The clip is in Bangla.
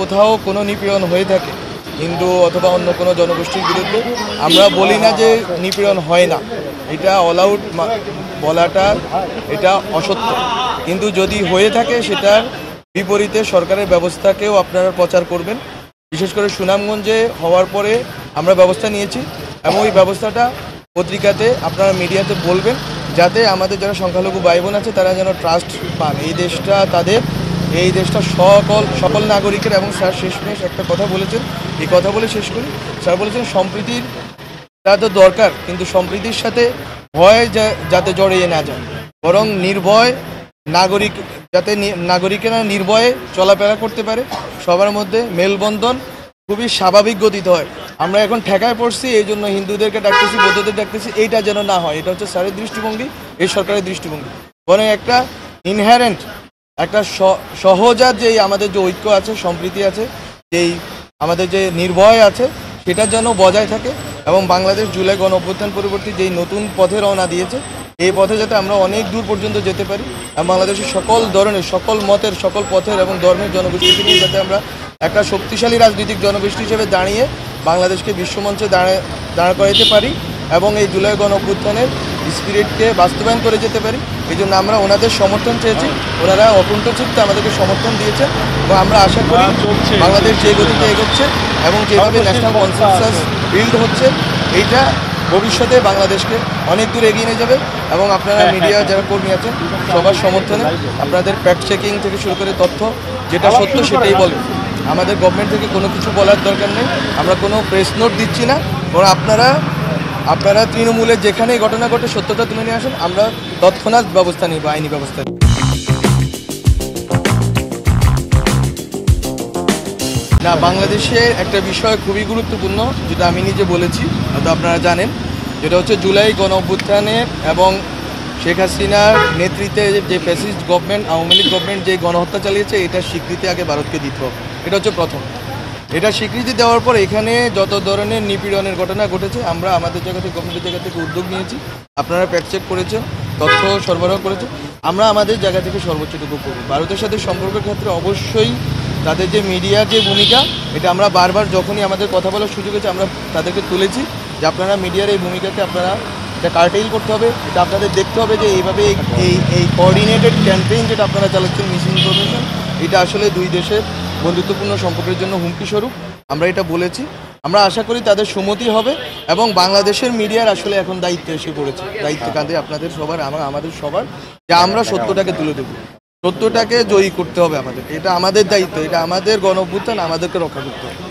কোথাও কোনো নিপীড়ন হয়ে থাকে হিন্দু অথবা অন্য কোনো জনগোষ্ঠীর বিরুদ্ধে, আমরা বলি না যে নিপীড়ন হয় না, এটা অল আউট বলাটা এটা অসত্য। কিন্তু যদি হয়ে থাকে সেটার বিপরীতে সরকারের ব্যবস্থাকেও আপনারা প্রচার করবেন। বিশেষ করে সুনামগঞ্জে হওয়ার পরে আমরা ব্যবস্থা নিয়েছি এবং ওই ব্যবস্থাটা পত্রিকাতে আপনারা মিডিয়াতে বলবেন, যাতে আমাদের যারা সংখ্যালঘু ভাই বোন আছে তারা যেন ট্রাস্ট পান। এই দেশটা তাদের, এই দেশটা সকল নাগরিকের। এবং স্যার শেষমেশ একটা কথা বলেছেন, এই কথা বলে শেষ করি। স্যার বলেছেন সম্প্রীতির তো দরকার, কিন্তু সম্প্রীতির সাথে ভয় যাতে জড়িয়ে না যায়, বরং নির্ভয় নাগরিক, যাতে নাগরিকেরা নির্ভয়ে চলাফেরা করতে পারে, সবার মধ্যে মেলবন্ধন খুবই স্বাভাবিক গতিতে হয়। আমরা এখন ঠেকায় পড়ছি, এই জন্য হিন্দুদেরকে ডাকতেছি, বৌদ্ধদের ডাকতেছি, এইটা যেন না হয়। এটা হচ্ছে স্যারের দৃষ্টিভঙ্গি, এই সরকারের দৃষ্টিভঙ্গি। বরং একটা ইনহেরেন্ট, একটা সহজাত যেই আমাদের যে ঐক্য আছে, সম্প্রীতি আছে, যেই আমাদের যে নির্ভয় আছে, সেটা যেন বজায় থাকে। এবং বাংলাদেশ জুলাই গণ অভ্যুত্থান পরবর্তী যেই নতুন পথে রওনা দিয়েছে, এই পথে যাতে আমরা অনেক দূর পর্যন্ত যেতে পারি এবং বাংলাদেশের সকল ধরনের, সকল মতের, সকল পথের এবং ধর্মের জনগোষ্ঠীকে নিয়ে যাতে আমরা একটা শক্তিশালী রাজনৈতিক জনগোষ্ঠী হিসেবে দাঁড়িয়ে বাংলাদেশকে বিশ্বমঞ্চে দাঁড় করাইতে পারি এবং এই জুলাই গণ অভ্যুত্থানের স্পিরিটকে বাস্তবায়ন করে যেতে পারি। এই জন্য আমরা ওনাদের সমর্থন চেয়েছি, ওনারা অকুণ্ঠ চিত্তে আমাদেরকে সমর্থন দিয়েছেন এবং আমরা আশা করি বাংলাদেশ যে গতিতে এগোচ্ছে এবং যেভাবে ন্যাশনাল কনসেনসাস বিল্ড হচ্ছে, এইটা ভবিষ্যতে বাংলাদেশকে অনেক দূর এগিয়ে নিয়ে যাবে। এবং আপনারা মিডিয়া যারা কর্মী আছেন সবার সমর্থনে আপনাদের ফ্যাক্ট চেকিং থেকে শুরু করে তথ্য যেটা সত্য সেটাই বলেন। আমাদের গভর্নমেন্ট থেকে কোনো কিছু বলার দরকার নেই, আমরা কোনো প্রেস নোট দিচ্ছি না, বরং আপনারা তৃণমূলের যেখানেই ঘটনা ঘটে সত্যতা তুলে নিয়ে আসেন, আমরা তৎক্ষণাৎ ব্যবস্থা নিব, আইনি ব্যবস্থা নিব। না, বাংলাদেশের একটা বিষয় খুবই গুরুত্বপূর্ণ, যেটা আমি নিজে বলেছি, হয়তো আপনারা জানেন, যেটা হচ্ছে জুলাই গণ অভ্যুত্থানের এবং শেখ হাসিনার নেতৃত্বে যে fascist government, Awami League government যে গণহত্যা চালিয়েছে, এটার স্বীকৃতি আগে ভারতকে দিতে হবে। এটা হচ্ছে প্রথম। এটা স্বীকৃতি দেওয়ার পর এখানে যত ধরনের নিপীড়নের ঘটনা ঘটেছে, আমরা আমাদের জায়গা থেকে, গভর্নমেন্টের জায়গা থেকে উদ্যোগ নিয়েছি। আপনারা ফ্যাক্ট চেক করেছেন, তথ্য সরবরাহ করেছেন, আমরা আমাদের জায়গা থেকে সর্বোচ্চটুকু করব। ভারতের সাথে সম্পর্কের ক্ষেত্রে অবশ্যই তাদের যে মিডিয়ার যে ভূমিকা, এটা আমরা বারবার যখনই আমাদের কথা বলার সুযোগ হয়েছে আমরা তাদেরকে তুলেছি যে আপনারা মিডিয়ার এই ভূমিকাকে আপনারা এটা কার্টেইল করতে হবে। এটা আপনাদের দেখতে হবে যে এইভাবে এই কোঅর্ডিনেটেড ক্যাম্পেইন যেটা আপনারা চালাচ্ছেন, মিস ইনফরমেশন, এটা আসলে দুই দেশের বন্ধুত্বপূর্ণ সম্পর্কের জন্য হুমকি স্বরূপ। আমরা এটা বলেছি, আমরা আশা করি তাদের সম্মতি হবে এবং বাংলাদেশের মিডিয়ার আসলে এখন দায়িত্ব এসে পড়েছে, দায়িত্ব কাঁধে আপনাদের সবার, আমাদের সবার, যে আমরা সত্যটাকে তুলে দেবো, সত্যটাকে জয়ী করতে হবে আমাদেরকে। এটা আমাদের দায়িত্ব, এটা আমাদের গণ অভ্যুত্থান, আমাদেরকে রক্ষা করতে হবে।